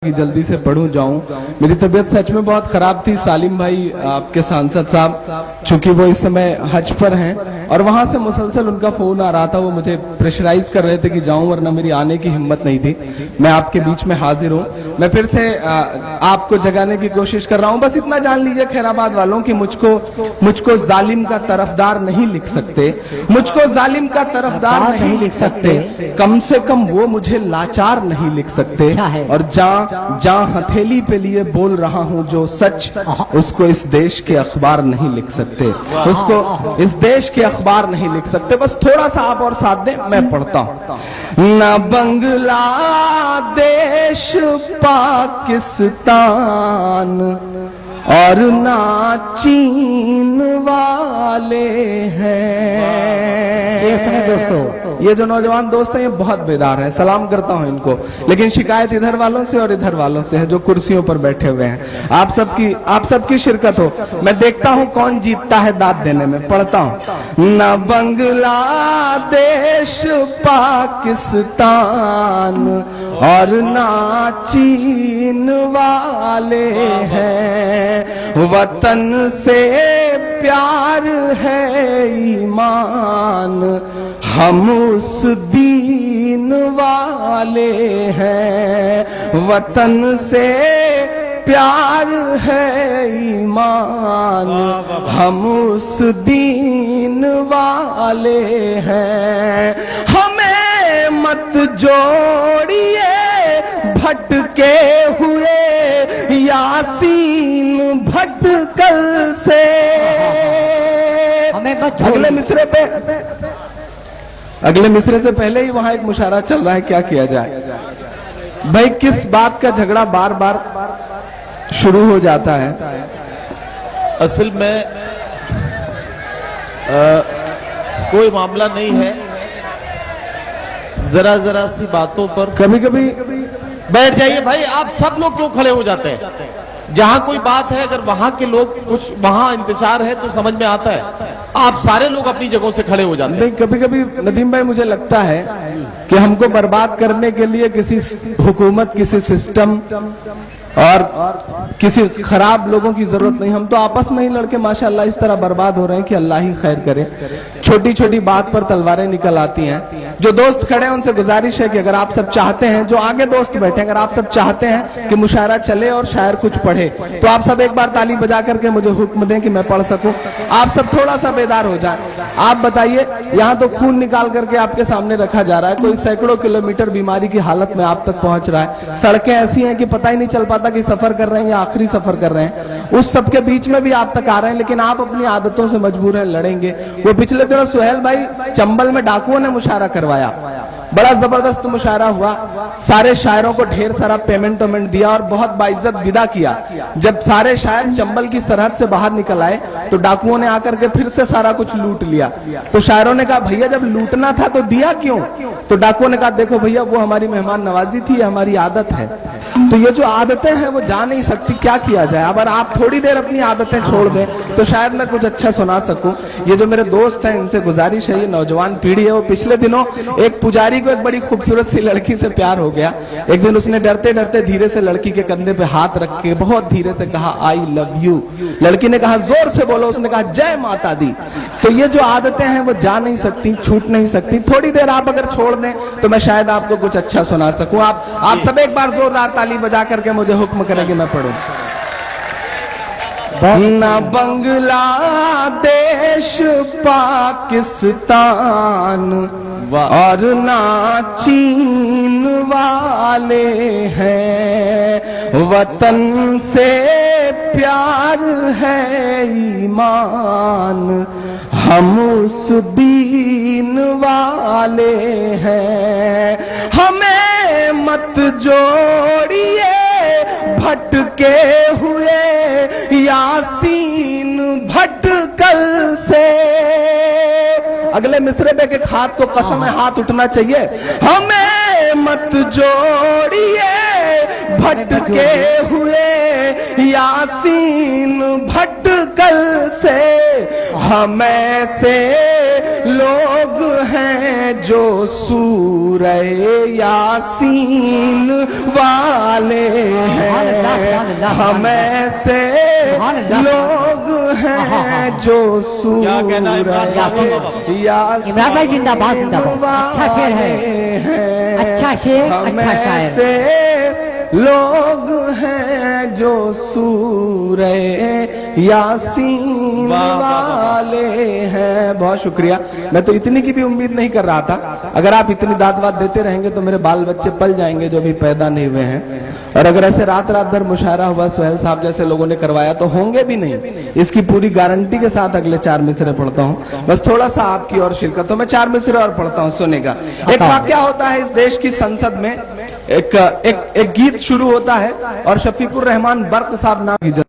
कि जल्दी से पढ़ूं जाऊं। मेरी तबीयत सच में बहुत खराब थी। सालिम भाई आपके सांसद साहब, चूंकि वो इस समय हज पर हैं और वहां से मुसलसल उनका फोन आ रहा था, वो मुझे प्रेशराइज कर रहे थे कि जाऊं, वरना मेरी आने की हिम्मत नहीं थी। मैं आपके बीच में हाजिर हूं। मैं फिर से आपको जगाने की कोशिश कर रहा हूं। बस इतना जान लीजिए खैराबाद वालों कि मुझको जालिम का तरफदार नहीं लिख सकते, मुझको जालिम का तरफदार नहीं लिख सकते, कम से कम वो मुझे लाचार नहीं लिख सकते। और जहां हथेली पे लिए बोल रहा हूं जो सच, उसको इस देश के अखबार नहीं लिख सकते, उसको इस देश के अखबार नहीं लिख सकते। बस थोड़ा सा आप और साथ दें, मैं पढ़ता हूं। न बांग्लादेश पाकिस्तान और ना चीन वाले हैं। दोस्तों, ये जो नौजवान दोस्त हैं ये बहुत बेदार हैं, सलाम करता हूं इनको। लेकिन शिकायत इधर वालों से और इधर वालों से है जो कुर्सियों पर बैठे हुए हैं। आप सबकी शिरकत हो। मैं देखता हूं कौन जीतता है दाद देने में। पढ़ता हूं। न बांग्लादेश पाकिस्तान और ना चीन वाले हैं, वतन से प्यार है ईमान, हम उस दीन वाले हैं। वतन से प्यार है ईमान, हम उस दीन वाले हैं। हमें मत जोड़िए भटके हुए यासीन भटकल से। अगले मिसरे से पहले ही वहां एक मुशायरा चल रहा है, क्या किया जाए भाई? किस बात का झगड़ा बार बार शुरू हो जाता है? असल में कोई मामला नहीं है, जरा सी बातों पर कभी कभी बैठ जाइए भाई। आप सब लोग क्यों खड़े हो जाते हैं? जहां कोई बात है, अगर वहां के लोग कुछ वहां इंतजार है तो समझ में आता है। आप सारे लोग अपनी जगहों से खड़े हो जाते हैं। नहीं, कभी कभी नदीम भाई मुझे लगता है कि हमको बर्बाद करने के लिए किसी हुकूमत, किसी सिस्टम और किसी खराब लोगों की जरूरत नहीं। हम तो आपस में ही लड़के माशाअल्लाह इस तरह बर्बाद हो रहे हैं कि अल्लाह ही खैर करे। छोटी छोटी बात पर तलवारें निकल आती हैं। जो दोस्त खड़े हैं उनसे गुजारिश है कि अगर आप सब चाहते हैं, जो आगे दोस्त बैठे, अगर आप सब चाहते हैं कि मुशायरा चले और शायर कुछ पढ़े, तो आप सब एक बार ताली बजा करके मुझे हुक्म दें कि मैं पढ़ सकूं। आप सब थोड़ा सा बेदार हो जाएं। आप बताइए, यहाँ तो खून निकाल करके आपके सामने रखा जा रहा है, कोई सैकड़ों किलोमीटर बीमारी की हालत में आप तक पहुंच रहा है। सड़कें ऐसी हैं कि पता ही नहीं चल पाता कि सफर कर रहे हैं या आखिरी सफर कर रहे हैं। उस सब के बीच में भी आप तक आ रहे हैं, लेकिन आप अपनी आदतों से मजबूर हैं, लड़ेंगे। वो पिछले दिनों सुहेल भाई चंबल में डाकुओं ने मुशायरा करवाया, बड़ा जबरदस्त मुशायरा हुआ। सारे शायरों को ढेर सारा पेमेंट दिया और बहुत बाइज्जत विदा किया। जब सारे शायर चंबल की सरहद से बाहर निकल आए तो डाकुओं ने आकर के फिर से सारा कुछ लूट लिया। तो शायरों ने कहा, भैया जब लूटना था तो दिया क्यों? तो डाकुओं ने कहा, देखो भैया, वो हमारी मेहमान नवाजी थी, हमारी आदत है। तो ये जो आदतें हैं वो जा नहीं सकती, क्या किया जाए? अगर आप थोड़ी देर अपनी आदतें छोड़ दें तो शायद मैं कुछ अच्छा सुना सकूं। ये जो मेरे दोस्त हैं इनसे गुजारिश है, ये नौजवान पीढ़ी है, वो पिछले दिनों एक पुजारी को एक बड़ी खूबसूरत सी लड़की से प्यार हो गया। एक दिन उसने डरते डरते धीरे से लड़की के कंधे पे हाथ रख के बहुत धीरे से कहा, आई लव यू। लड़की ने कहा, जोर से बोलो। उसने कहा, जय माता दी। तो ये जो आदतें हैं वो जा नहीं सकती, छूट नहीं सकती। थोड़ी देर आप अगर छोड़ दें तो मैं शायद आपको कुछ अच्छा सुना सकूं। आप सब एक बार जोरदार ताली बजा करके मुझे हुक्म करें कि मैं पढ़ूं। न बांग्लादेश पाकिस्तान और ना चीन वाले हैं, वतन से प्यार है ईमान, हम उस दीन वाले हैं। हमें मत जोड़िए भटके हुए यासीन भटकल से। अगले मिसरे पे के हाथ को कसम है हाथ उठना चाहिए। हमें मत जोड़िए भटके हुए यासीन भटकल से, हम ऐसे लोग हैं जो सूरह यासीन वाले हम ऐसे लोग हैं जो क्या कहना है इमरान भाई? इमरान भाई जिंदाबाद जिंदाबाद। अच्छा शेर है, अच्छा शेर, अच्छा शायर। ऐसे लोग हैं जो सूरे यासीन वाले हैं। बहुत शुक्रिया। मैं तो इतनी की भी उम्मीद नहीं कर रहा था। अगर आप इतनी दाद वाद देते रहेंगे तो मेरे बाल बच्चे पल जाएंगे जो अभी पैदा नहीं हुए हैं। और अगर ऐसे रात रात भर मुशायरा हुआ, सुहेल साहब जैसे लोगों ने करवाया, तो होंगे भी नहीं। इसकी पूरी गारंटी के साथ अगले 4 मिसरे पढ़ता हूँ। बस थोड़ा सा आपकी और शिरकत हो। मैं 4 मिसरे और पढ़ता हूँ, सुनेगा। एक वाकया होता है इस देश की संसद में। एक गीत शुरू होता है और शफीकुर रहमान बर्क साहब नाम की